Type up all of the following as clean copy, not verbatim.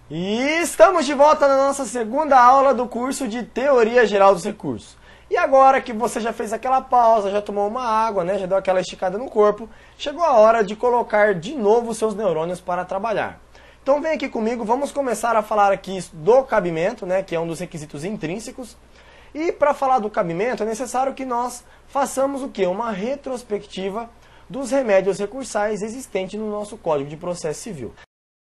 E estamos de volta na nossa segunda aula do curso de Teoria Geral dos Recursos. E agora que você já fez aquela pausa, já tomou uma água, né, já deu aquela esticada no corpo, chegou a hora de colocar de novo os seus neurônios para trabalhar. Então vem aqui comigo, vamos começar a falar aqui do cabimento, né, que é um dos requisitos intrínsecos. E para falar do cabimento é necessário que nós façamos o quê? Uma retrospectiva dos remédios recursais existentes no nosso Código de Processo Civil.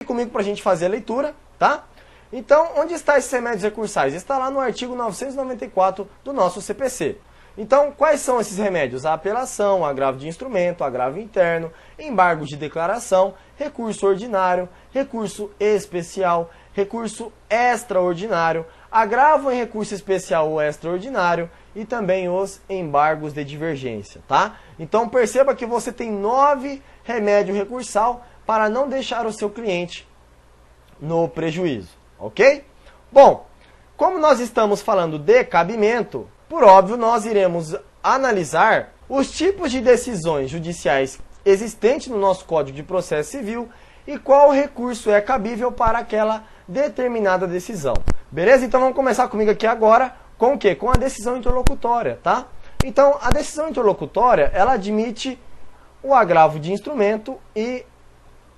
Vem comigo para a gente fazer a leitura, tá? Então, onde estão esses remédios recursais? Está lá no artigo 994 do nosso CPC. Então, quais são esses remédios? A apelação, agravo de instrumento, agravo interno, embargo de declaração, recurso ordinário, recurso especial, recurso extraordinário, agravo em recurso especial ou extraordinário e também os embargos de divergência, tá? Então, perceba que você tem 9 remédios recursal para não deixar o seu cliente no prejuízo, ok? Bom, como nós estamos falando de cabimento, por óbvio, nós iremos analisar os tipos de decisões judiciais existentes no nosso Código de Processo Civil e qual recurso é cabível para aquela determinada decisão. Beleza? Então vamos começar comigo aqui agora com o quê? Com a decisão interlocutória, tá? Então, a decisão interlocutória, ela admite o agravo de instrumento e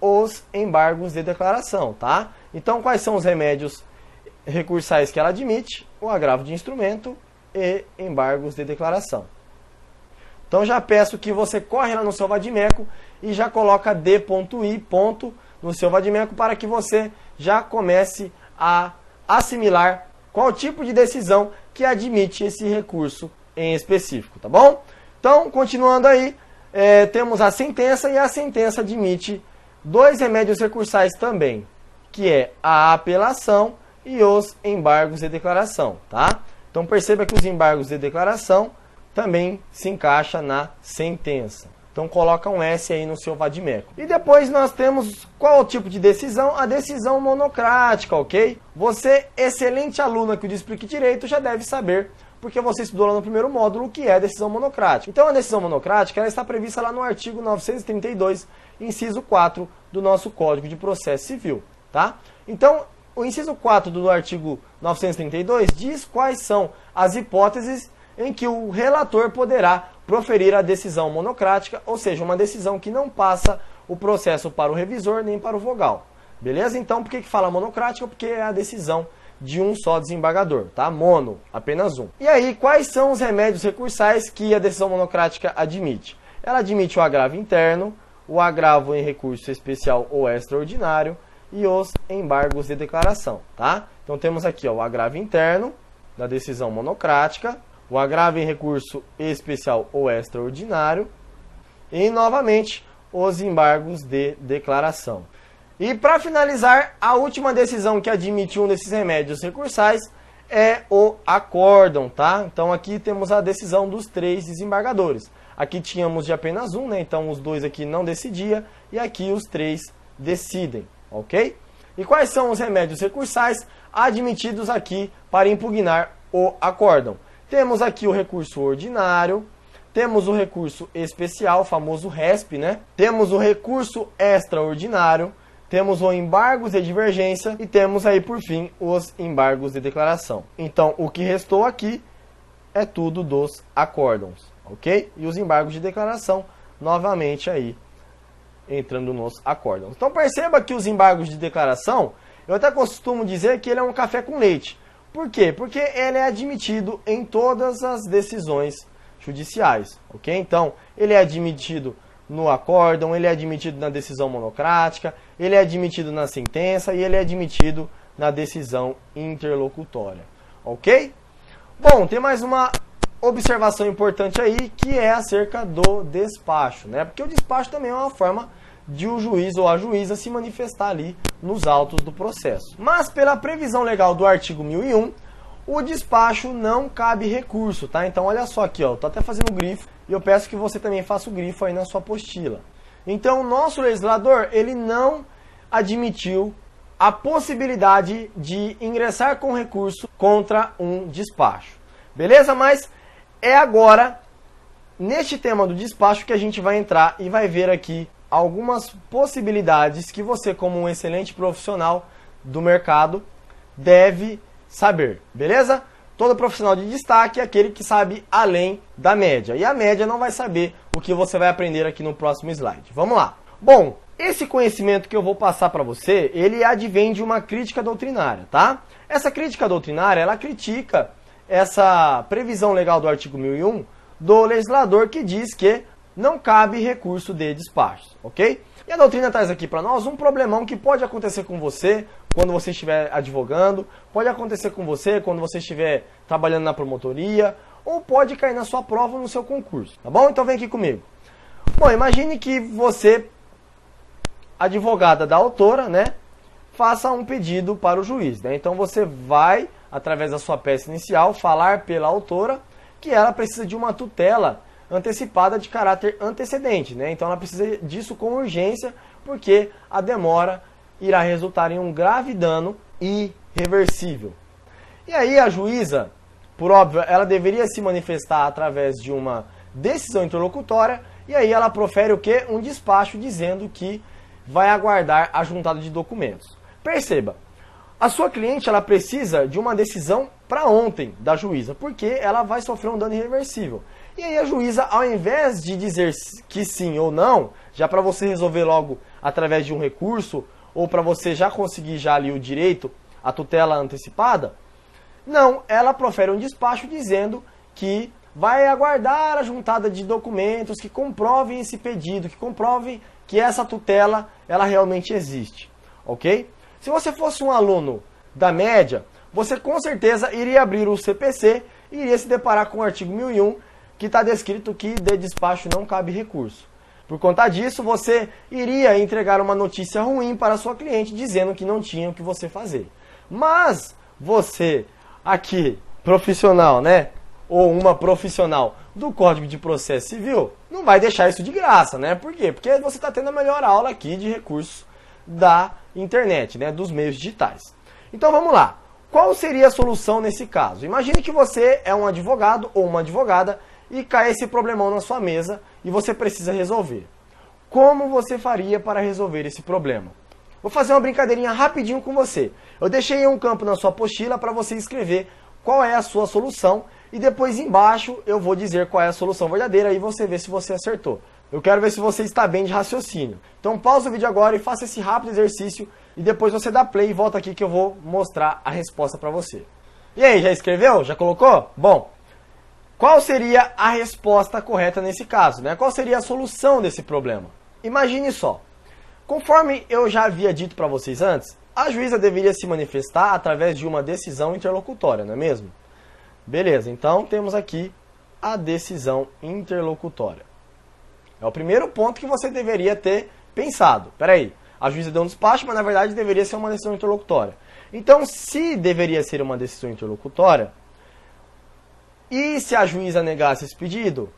os embargos de declaração, tá? Então, quais são os remédios recursais que ela admite? O agravo de instrumento e embargos de declaração. Então, já peço que você corre lá no seu vadimeco e já coloca D.I. no seu vadimeco para que você já comece a assimilar qual tipo de decisão que admite esse recurso em específico, tá bom? Então, continuando aí, temos a sentença e a sentença admite 2 remédios recursais também, que é a apelação e os embargos de declaração, tá? Então perceba que os embargos de declaração também se encaixa na sentença. Então coloca um S aí no seu vadimeco. E depois nós temos qual o tipo de decisão? A decisão monocrática, ok? Você, excelente aluna que o Explique Direito, já deve saber, porque você estudou lá no primeiro módulo, o que é a decisão monocrática. Então a decisão monocrática ela está prevista lá no artigo 932, inciso 4 do nosso Código de Processo Civil, tá? Então, o inciso 4 do artigo 932 diz quais são as hipóteses em que o relator poderá proferir a decisão monocrática, ou seja, uma decisão que não passa o processo para o revisor nem para o vogal. Beleza? Então, por que fala monocrática? Porque é a decisão de um só desembargador, tá? Mono, apenas um. E aí, quais são os remédios recursais que a decisão monocrática admite? Ela admite o agravo interno, o agravo em recurso especial ou extraordinário e os embargos de declaração, tá? Então temos aqui ó, o agravo interno da decisão monocrática, o agravo em recurso especial ou extraordinário e, novamente, os embargos de declaração. E para finalizar, a última decisão que admite um desses remédios recursais é o acórdão, tá? Então aqui temos a decisão dos 3 desembargadores. Aqui tínhamos de apenas um, né? Então os 2 aqui não decidia e aqui os 3 decidem, ok? E quais são os remédios recursais admitidos aqui para impugnar o acórdão? Temos aqui o recurso ordinário, temos o recurso especial, o famoso RESP, né? Temos o recurso extraordinário, temos o embargos de divergência e temos aí, por fim, os embargos de declaração. Então, o que restou aqui é tudo dos acórdãos, ok? E os embargos de declaração, novamente aí, entrando nos acórdãos. Então, perceba que os embargos de declaração, eu até costumo dizer que ele é um café com leite. Por quê? Porque ele é admitido em todas as decisões judiciais, ok? Então, ele é admitido no acórdão, ele é admitido na decisão monocrática, ele é admitido na sentença e ele é admitido na decisão interlocutória, ok? Bom, tem mais uma observação importante aí, que é acerca do despacho, né? Porque o despacho também é uma forma de o juiz ou a juíza se manifestar ali nos autos do processo. Mas pela previsão legal do artigo 1001, o despacho não cabe recurso, tá? Então olha só aqui, ó, tô até fazendo o grifo e eu peço que você também faça o grifo aí na sua apostila. Então o nosso legislador, ele não admitiu a possibilidade de ingressar com recurso contra um despacho. Beleza? Mas é agora, neste tema do despacho, que a gente vai entrar e vai ver aqui algumas possibilidades que você, como um excelente profissional, do mercado deve saber, beleza? Todo profissional de destaque é aquele que sabe além da média. E a média não vai saber o que você vai aprender aqui no próximo slide. Vamos lá. Bom, esse conhecimento que eu vou passar para você, ele advém de uma crítica doutrinária, tá? Essa crítica doutrinária, ela critica essa previsão legal do artigo 1001 do legislador que diz que não cabe recurso de despachos, ok? E a doutrina traz aqui para nós um problemão que pode acontecer com você quando você estiver advogando, pode acontecer com você quando você estiver trabalhando na promotoria, ou pode cair na sua prova ou no seu concurso, tá bom? Então vem aqui comigo. Bom, imagine que você, advogada da autora, né, faça um pedido para o juiz, né? Então você vai, através da sua peça inicial, falar pela autora que ela precisa de uma tutela antecipada de caráter antecedente, né? Então ela precisa disso com urgência, porque a demora irá resultar em um grave dano irreversível. E aí a juíza, por óbvio, ela deveria se manifestar através de uma decisão interlocutória, e aí ela profere o quê? Um despacho dizendo que vai aguardar a juntada de documentos. Perceba, a sua cliente ela precisa de uma decisão para ontem da juíza, porque ela vai sofrer um dano irreversível. E aí a juíza, ao invés de dizer que sim ou não, já para você resolver logo através de um recurso, ou para você já conseguir já ali o direito, a tutela antecipada, não, ela profere um despacho dizendo que vai aguardar a juntada de documentos que comprovem esse pedido, que comprovem que essa tutela ela realmente existe, ok? Se você fosse um aluno da média, você com certeza iria abrir o CPC e iria se deparar com o artigo 1001, que está descrito que de despacho não cabe recurso. Por conta disso, você iria entregar uma notícia ruim para a sua cliente, dizendo que não tinha o que você fazer. Mas você, aqui, profissional, né? Ou uma profissional do Código de Processo Civil, não vai deixar isso de graça, né? Por quê? Porque você está tendo a melhor aula aqui de recursos da internet, né? Dos meios digitais. Então vamos lá. Qual seria a solução nesse caso? Imagine que você é um advogado ou uma advogada e cai esse problemão na sua mesa e você precisa resolver. Como você faria para resolver esse problema? Vou fazer uma brincadeirinha rapidinho com você. Eu deixei um campo na sua apostila para você escrever qual é a sua solução e depois embaixo eu vou dizer qual é a solução verdadeira e você vê se você acertou. Eu quero ver se você está bem de raciocínio. Então pausa o vídeo agora e faça esse rápido exercício e depois você dá play e volta aqui que eu vou mostrar a resposta para você. E aí, já escreveu? Já colocou? Bom, qual seria a resposta correta nesse caso, né? Qual seria a solução desse problema? Imagine só. Conforme eu já havia dito para vocês antes, a juíza deveria se manifestar através de uma decisão interlocutória, não é mesmo? Beleza, então temos aqui a decisão interlocutória. É o primeiro ponto que você deveria ter pensado. Peraí, a juíza deu um despacho, mas na verdade deveria ser uma decisão interlocutória. Então, se deveria ser uma decisão interlocutória, e se a juíza negasse esse pedido,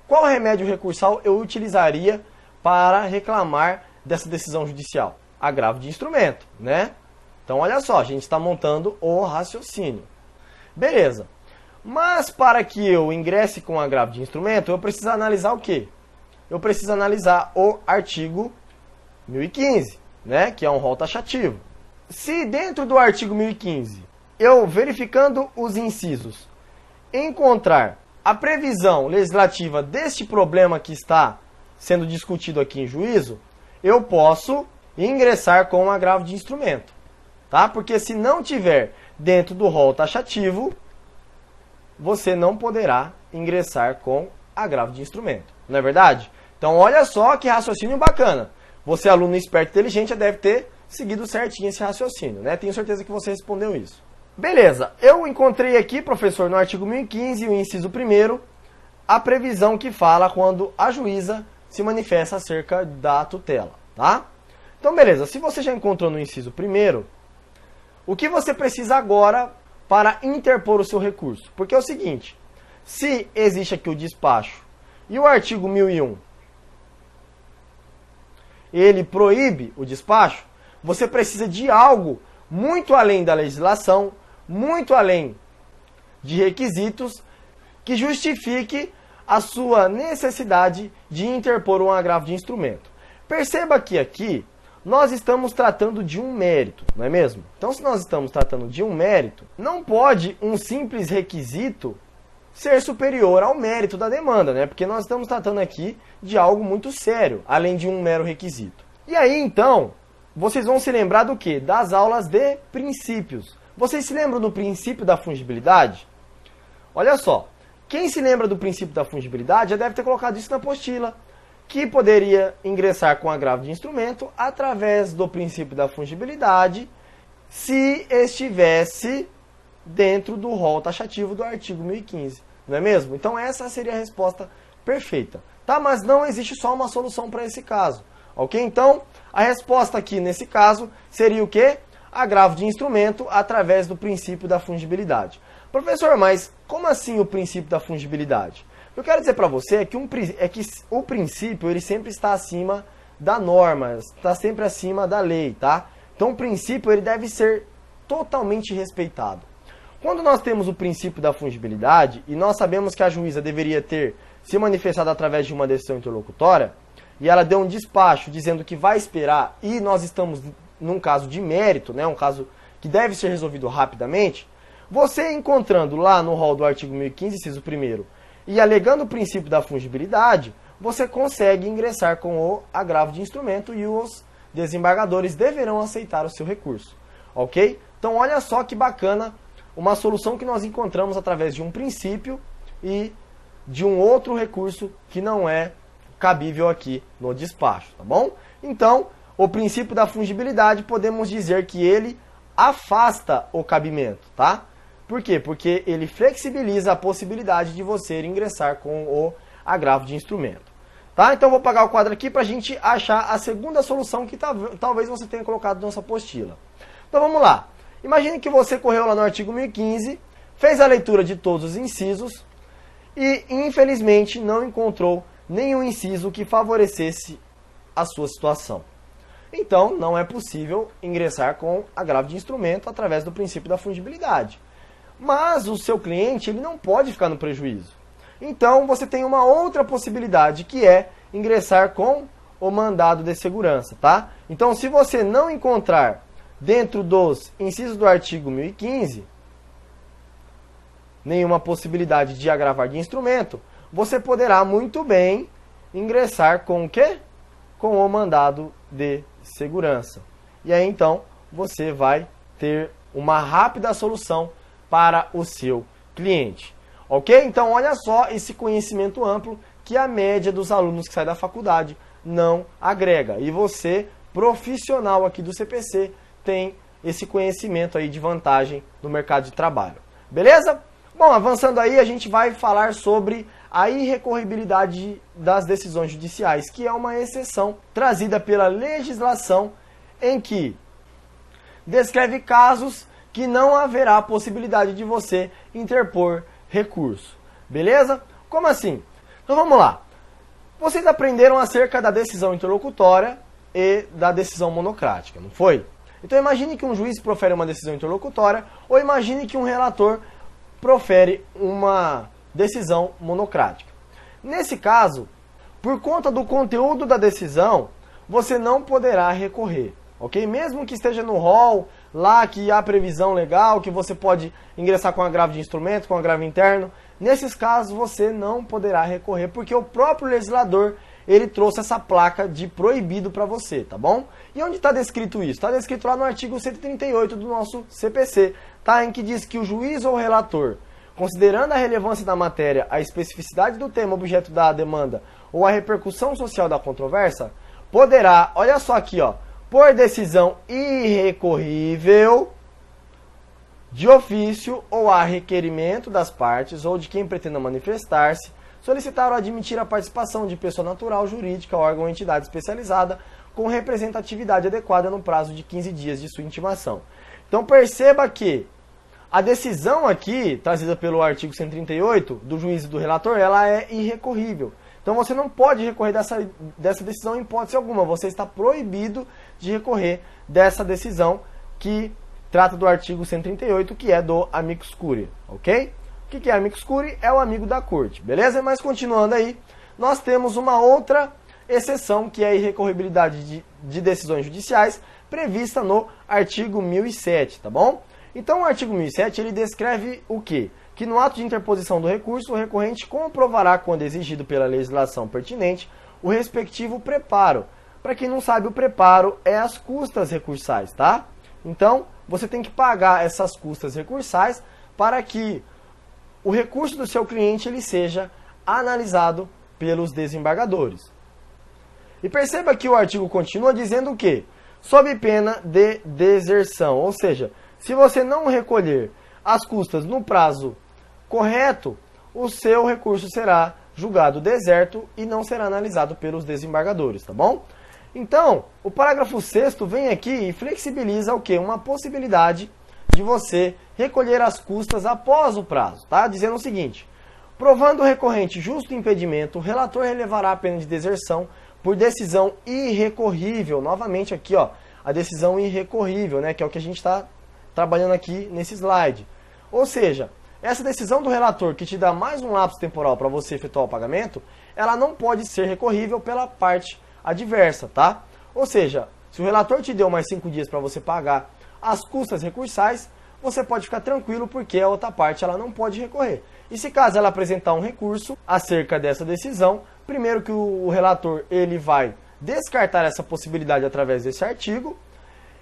qual remédio recursal eu utilizaria para reclamar dessa decisão judicial? Agravo de instrumento, né? Então, olha só, a gente está montando o raciocínio. Beleza. Mas para que eu ingresse com agravo de instrumento, eu preciso analisar o quê? Eu preciso analisar o artigo 1015, né? Que é um rol taxativo. Se dentro do artigo 1015, eu verificando os incisos, encontrar a previsão legislativa deste problema que está sendo discutido aqui em juízo, eu posso ingressar com um agravo de instrumento, tá? Porque se não tiver dentro do rol taxativo, você não poderá ingressar com agravo de instrumento, não é verdade? Então olha só que raciocínio bacana. Você, aluno esperto e inteligente, já deve ter seguido certinho esse raciocínio, né? Tenho certeza que você respondeu isso. Beleza, eu encontrei aqui, professor, no artigo 1015, o inciso 1º, a previsão que fala quando a juíza se manifesta acerca da tutela, tá? Então, beleza, se você já encontrou no inciso 1º, o que você precisa agora para interpor o seu recurso? Porque é o seguinte, se existe aqui o despacho e o artigo 1001, ele proíbe o despacho, você precisa de algo muito além da legislação, muito além de requisitos que justifique a sua necessidade de interpor um agravo de instrumento. Perceba que aqui nós estamos tratando de um mérito, não é mesmo? Então, se nós estamos tratando de um mérito, não pode um simples requisito ser superior ao mérito da demanda, né? Porque nós estamos tratando aqui de algo muito sério, além de um mero requisito. E aí, então, vocês vão se lembrar do quê? Das aulas de princípios. Vocês se lembram do princípio da fungibilidade? Olha só, quem se lembra do princípio da fungibilidade já deve ter colocado isso na apostila, que poderia ingressar com agravo de instrumento através do princípio da fungibilidade se estivesse dentro do rol taxativo do artigo 1015, não é mesmo? Então essa seria a resposta perfeita, tá? Mas não existe só uma solução para esse caso, ok? Então a resposta aqui nesse caso seria o quê? Agravo de instrumento através do princípio da fungibilidade. Professor, mas como assim o princípio da fungibilidade? O que eu quero dizer para você é que o princípio ele sempre está acima da norma, está sempre acima da lei, tá? Então o princípio ele deve ser totalmente respeitado. Quando nós temos o princípio da fungibilidade, e nós sabemos que a juíza deveria ter se manifestado através de uma decisão interlocutória, e ela deu um despacho dizendo que vai esperar, e nós estamos num caso de mérito, né, um caso que deve ser resolvido rapidamente, você encontrando lá no rol do artigo 1015, inciso 1º, e alegando o princípio da fungibilidade, você consegue ingressar com o agravo de instrumento e os desembargadores deverão aceitar o seu recurso, ok? Então olha só que bacana, uma solução que nós encontramos através de um princípio e de um outro recurso que não é cabível aqui no despacho, tá bom? Então, o princípio da fungibilidade, podemos dizer que ele afasta o cabimento, tá? Por quê? Porque ele flexibiliza a possibilidade de você ingressar com o agravo de instrumento, tá? Então, vou apagar o quadro aqui para a gente achar a segunda solução que talvez você tenha colocado na sua apostila. Então, vamos lá. Imagine que você correu lá no artigo 1015, fez a leitura de todos os incisos e, infelizmente, não encontrou nenhum inciso que favorecesse a sua situação. Então, não é possível ingressar com agravo de instrumento através do princípio da fungibilidade. Mas o seu cliente ele não pode ficar no prejuízo. Então, você tem uma outra possibilidade, que é ingressar com o mandado de segurança, tá? Então, se você não encontrar dentro dos incisos do artigo 1015, nenhuma possibilidade de agravar de instrumento, você poderá muito bem ingressar com o quê? Com o mandado de segurança. E aí, então, você vai ter uma rápida solução para o seu cliente. Ok? Então, olha só esse conhecimento amplo que a média dos alunos que saem da faculdade não agrega. E você, profissional aqui do CPC, tem esse conhecimento aí de vantagem no mercado de trabalho. Beleza? Bom, avançando aí, a gente vai falar sobre a irrecorribilidade das decisões judiciais, que é uma exceção trazida pela legislação em que descreve casos que não haverá possibilidade de você interpor recurso. Beleza? Como assim? Então vamos lá. Vocês aprenderam acerca da decisão interlocutória e da decisão monocrática, não foi? Então imagine que um juiz profere uma decisão interlocutória ou imagine que um relator profere uma decisão monocrática. Nesse caso, por conta do conteúdo da decisão, você não poderá recorrer, ok? Mesmo que esteja no rol, lá que há previsão legal, que você pode ingressar com agravo de instrumento, com agravo interno, nesses casos você não poderá recorrer, porque o próprio legislador ele trouxe essa placa de proibido para você, tá bom? E onde está descrito isso? Está descrito lá no artigo 138 do nosso CPC, tá? Em que diz que o juiz ou relator, considerando a relevância da matéria, a especificidade do tema objeto da demanda ou a repercussão social da controvérsia, poderá, olha só aqui, ó, por decisão irrecorrível, de ofício ou a requerimento das partes ou de quem pretenda manifestar-se, solicitar ou admitir a participação de pessoa natural, jurídica, órgão ou entidade especializada com representatividade adequada no prazo de 15 dias de sua intimação. Então perceba que a decisão aqui, trazida pelo artigo 138 do juiz e do relator, ela é irrecorrível. Então você não pode recorrer dessa decisão em hipótese alguma. Você está proibido de recorrer dessa decisão que trata do artigo 138, que é do amicus curiae, ok? O que é amicus curiae? É o amigo da corte, beleza? Mas continuando aí, nós temos uma outra exceção que é a irrecorribilidade de decisões judiciais prevista no artigo 1007, tá bom? Então o artigo 1007 ele descreve o quê? Que no ato de interposição do recurso, o recorrente comprovará, quando exigido pela legislação pertinente, o respectivo preparo. Para quem não sabe, o preparo é as custas recursais, tá? Então, você tem que pagar essas custas recursais para que o recurso do seu cliente ele seja analisado pelos desembargadores. E perceba que o artigo continua dizendo o quê? Sob pena de deserção, ou seja, se você não recolher as custas no prazo correto, o seu recurso será julgado deserto e não será analisado pelos desembargadores, tá bom? Então, o parágrafo 6º vem aqui e flexibiliza o quê? Uma possibilidade de você recolher as custas após o prazo, tá? Dizendo o seguinte: provando o recorrente justo impedimento, o relator relevará a pena de deserção por decisão irrecorrível. Novamente aqui, ó, a decisão irrecorrível, né, que é o que a gente está trabalhando aqui nesse slide. Ou seja, essa decisão do relator que te dá mais um lapso temporal para você efetuar o pagamento, ela não pode ser recorrível pela parte adversa, tá? Ou seja, se o relator te deu mais 5 dias para você pagar as custas recursais, você pode ficar tranquilo porque a outra parte ela não pode recorrer. E se caso ela apresentar um recurso acerca dessa decisão, primeiro que o relator ele vai descartar essa possibilidade através desse artigo,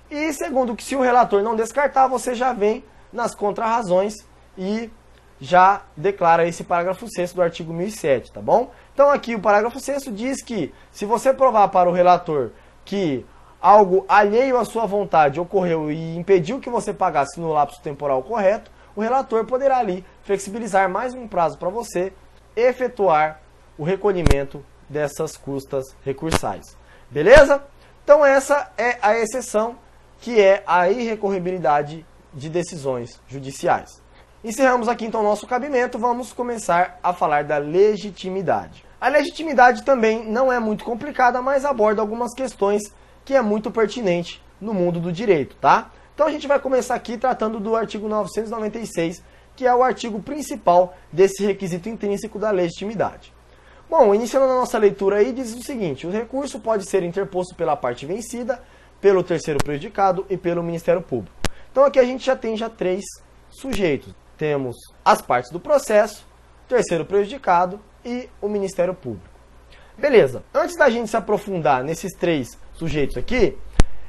e segundo que se o relator não descartar, você já vem nas contrarrazões e já declara esse parágrafo 6º do artigo 1007, tá bom? Então aqui o parágrafo 6º diz que se você provar para o relator que algo alheio à sua vontade ocorreu e impediu que você pagasse no lapso temporal correto, o relator poderá ali flexibilizar mais um prazo para você efetuar o recolhimento dessas custas recursais. Beleza? Então essa é a exceção, que é a irrecorribilidade de decisões judiciais. Encerramos aqui então o nosso cabimento, vamos começar a falar da legitimidade. A legitimidade também não é muito complicada, mas aborda algumas questões que é muito pertinente no mundo do direito, tá? Então a gente vai começar aqui tratando do artigo 996, que é o artigo principal desse requisito intrínseco da legitimidade. Bom, iniciando a nossa leitura aí, diz o seguinte: o recurso pode ser interposto pela parte vencida, pelo terceiro prejudicado e pelo Ministério Público. Então aqui a gente já tem 3 sujeitos. Temos as partes do processo, o terceiro prejudicado e o Ministério Público. Beleza, antes da gente se aprofundar nesses 3 sujeitos aqui,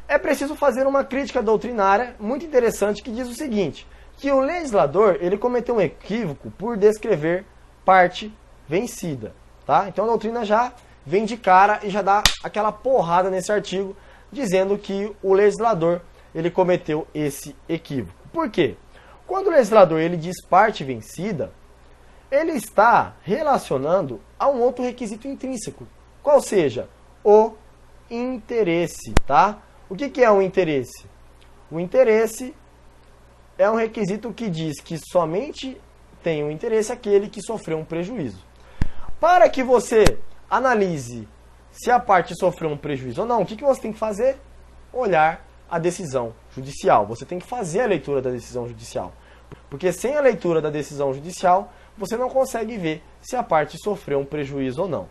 é preciso fazer uma crítica doutrinária muito interessante que diz o seguinte: que o legislador ele cometeu um equívoco por descrever parte vencida. Tá? Então a doutrina já vem de cara e já dá aquela porrada nesse artigo, dizendo que o legislador ele cometeu esse equívoco. Por quê? Quando o legislador ele diz parte vencida, ele está relacionando a um outro requisito intrínseco, qual seja o interesse. Tá? O que é o interesse? O interesse é um requisito que diz que somente tem um interesse aquele que sofreu um prejuízo. Para que você analise se a parte sofreu um prejuízo ou não, o que você tem que fazer? Olhar a decisão judicial. Você tem que fazer a leitura da decisão judicial. Porque sem a leitura da decisão judicial, você não consegue ver se a parte sofreu um prejuízo ou não.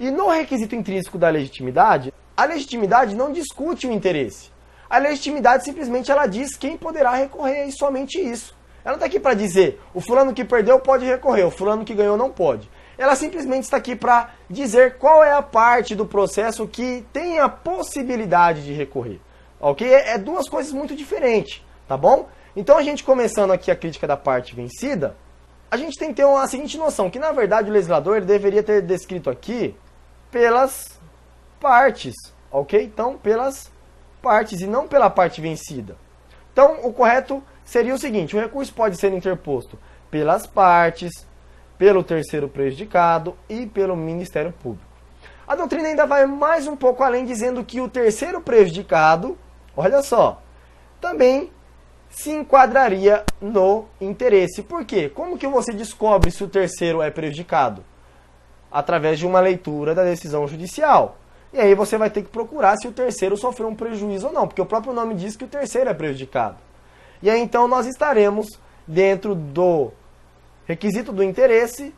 E no requisito intrínseco da legitimidade, a legitimidade não discute o interesse. A legitimidade simplesmente ela diz quem poderá recorrer e somente isso. Ela não está aqui para dizer o fulano que perdeu pode recorrer, o fulano que ganhou não pode. Ela simplesmente está aqui para dizer qual é a parte do processo que tem a possibilidade de recorrer. Ok? É 2 coisas muito diferentes, tá bom? Então a gente começando aqui a crítica da parte vencida, a gente tem que ter a seguinte noção, que na verdade o legislador ele deveria ter descrito aqui pelas partes, ok? Então pelas partes e não pela parte vencida. Então o correto seria o seguinte: o recurso pode ser interposto pelas partes, pelo terceiro prejudicado e pelo Ministério Público. A doutrina ainda vai mais um pouco além, dizendo que o terceiro prejudicado, olha só, também se enquadraria no interesse. Por quê? Como que você descobre se o terceiro é prejudicado? Através de uma leitura da decisão judicial. E aí você vai ter que procurar se o terceiro sofreu um prejuízo ou não, porque o próprio nome diz que o terceiro é prejudicado. E aí então nós estaremos dentro do requisito do interesse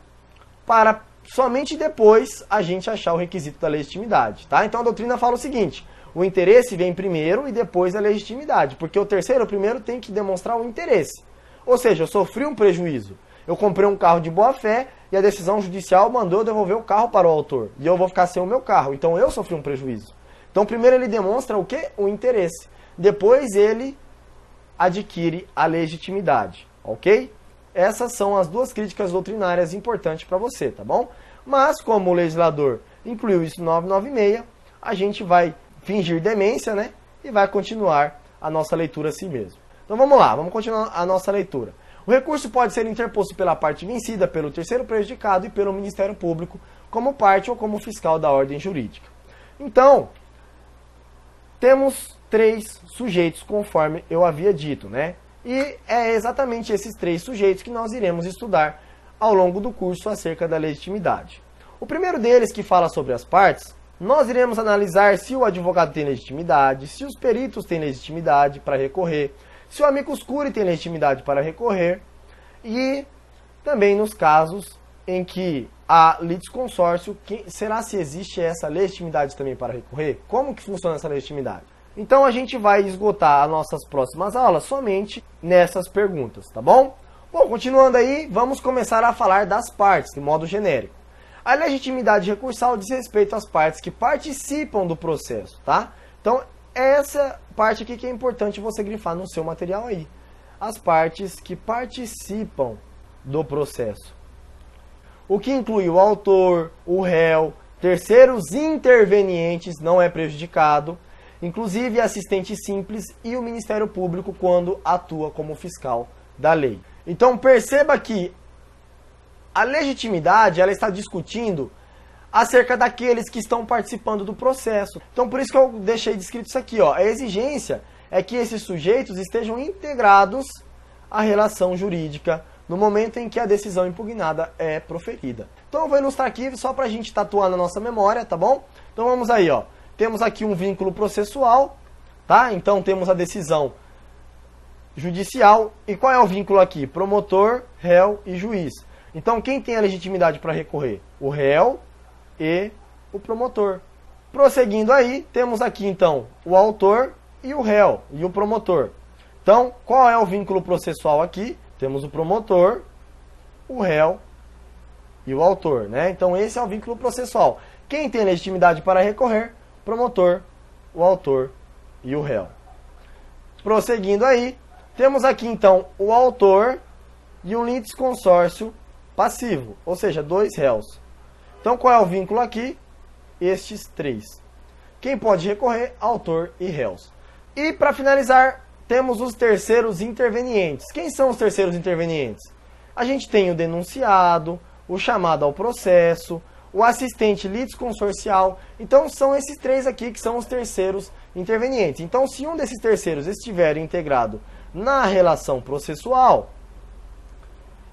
para somente depois a gente achar o requisito da legitimidade, tá? Então a doutrina fala o seguinte: o interesse vem primeiro e depois a legitimidade, porque o primeiro tem que demonstrar o interesse. Ou seja, eu sofri um prejuízo. Eu comprei um carro de boa fé e a decisão judicial mandou eu devolver o carro para o autor. E eu vou ficar sem o meu carro. Então eu sofri um prejuízo. Então primeiro ele demonstra o quê? O interesse. Depois ele adquire a legitimidade. Ok? Essas são as duas críticas doutrinárias importantes para você, tá bom? Mas como o legislador incluiu isso no 996, a gente vai fingir demência, né? E vai continuar a nossa leitura assim mesmo. Então vamos lá, vamos continuar a nossa leitura. O recurso pode ser interposto pela parte vencida, pelo terceiro prejudicado e pelo Ministério Público, como parte ou como fiscal da ordem jurídica. Então, temos 3 sujeitos, conforme eu havia dito, né? E é exatamente esses 3 sujeitos que nós iremos estudar ao longo do curso acerca da legitimidade. O primeiro deles, que fala sobre as partes, nós iremos analisar se o advogado tem legitimidade, se os peritos têm legitimidade para recorrer, se o amicus curiae tem legitimidade para recorrer e também nos casos em que há litisconsórcio, será se existe essa legitimidade também para recorrer? Como que funciona essa legitimidade? Então a gente vai esgotar as nossas próximas aulas somente nessas perguntas, tá bom? Bom, continuando aí, vamos começar a falar das partes, de modo genérico. A legitimidade recursal diz respeito às partes que participam do processo, tá? Então, essa parte aqui que é importante você grifar no seu material aí. As partes que participam do processo. O que inclui o autor, o réu, terceiros intervenientes, não é prejudicado, inclusive assistente simples e o Ministério Público quando atua como fiscal da lei. Então perceba que a legitimidade ela está discutindo acerca daqueles que estão participando do processo. Então por isso que eu deixei descrito isso aqui, ó. A exigência é que esses sujeitos estejam integrados à relação jurídica no momento em que a decisão impugnada é proferida. Então eu vou ilustrar aqui só para a gente tatuar na nossa memória, tá bom? Então vamos aí, ó. Temos aqui um vínculo processual, tá? Então temos a decisão judicial. E qual é o vínculo aqui? Promotor, réu e juiz. Então quem tem a legitimidade para recorrer? O réu e o promotor. Prosseguindo aí, temos aqui então o autor e o réu e o promotor. Então, qual é o vínculo processual aqui? Temos o promotor, o réu e o autor, né? Então esse é o vínculo processual. Quem tem legitimidade para recorrer? Promotor, o autor e o réu. Prosseguindo aí, temos aqui então o autor e um litisconsórcio passivo, ou seja, 2 réus. Então qual é o vínculo aqui? Estes 3. Quem pode recorrer? Autor e réus. E para finalizar, temos os terceiros intervenientes. Quem são os terceiros intervenientes? A gente tem o denunciado, o chamado ao processo, o assistente litisconsorcial. Então são esses 3 aqui que são os terceiros intervenientes. Então se um desses terceiros estiver integrado na relação processual,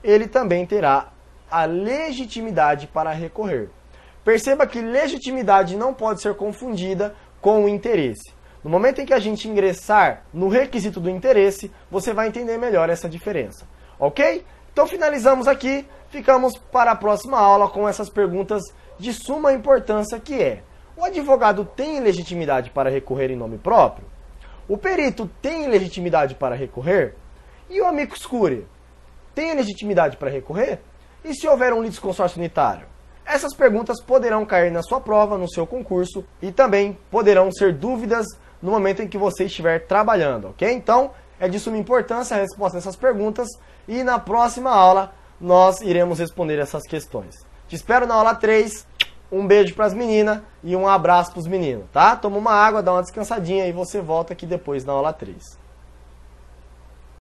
ele também terá a legitimidade para recorrer. Perceba que legitimidade não pode ser confundida com o interesse. No momento em que a gente ingressar no requisito do interesse, você vai entender melhor essa diferença. Ok? Então finalizamos aqui, ficamos para a próxima aula com essas perguntas de suma importância que é: o advogado tem legitimidade para recorrer em nome próprio? O perito tem legitimidade para recorrer? E o amicus curiae tem legitimidade para recorrer? E se houver um litisconsórcio unitário? Essas perguntas poderão cair na sua prova, no seu concurso, e também poderão ser dúvidas no momento em que você estiver trabalhando, ok? Então, é de suma importância a resposta dessas perguntas, e na próxima aula nós iremos responder essas questões. Te espero na aula 3, um beijo para as meninas e um abraço para os meninos, tá? Toma uma água, dá uma descansadinha e você volta aqui depois na aula 3.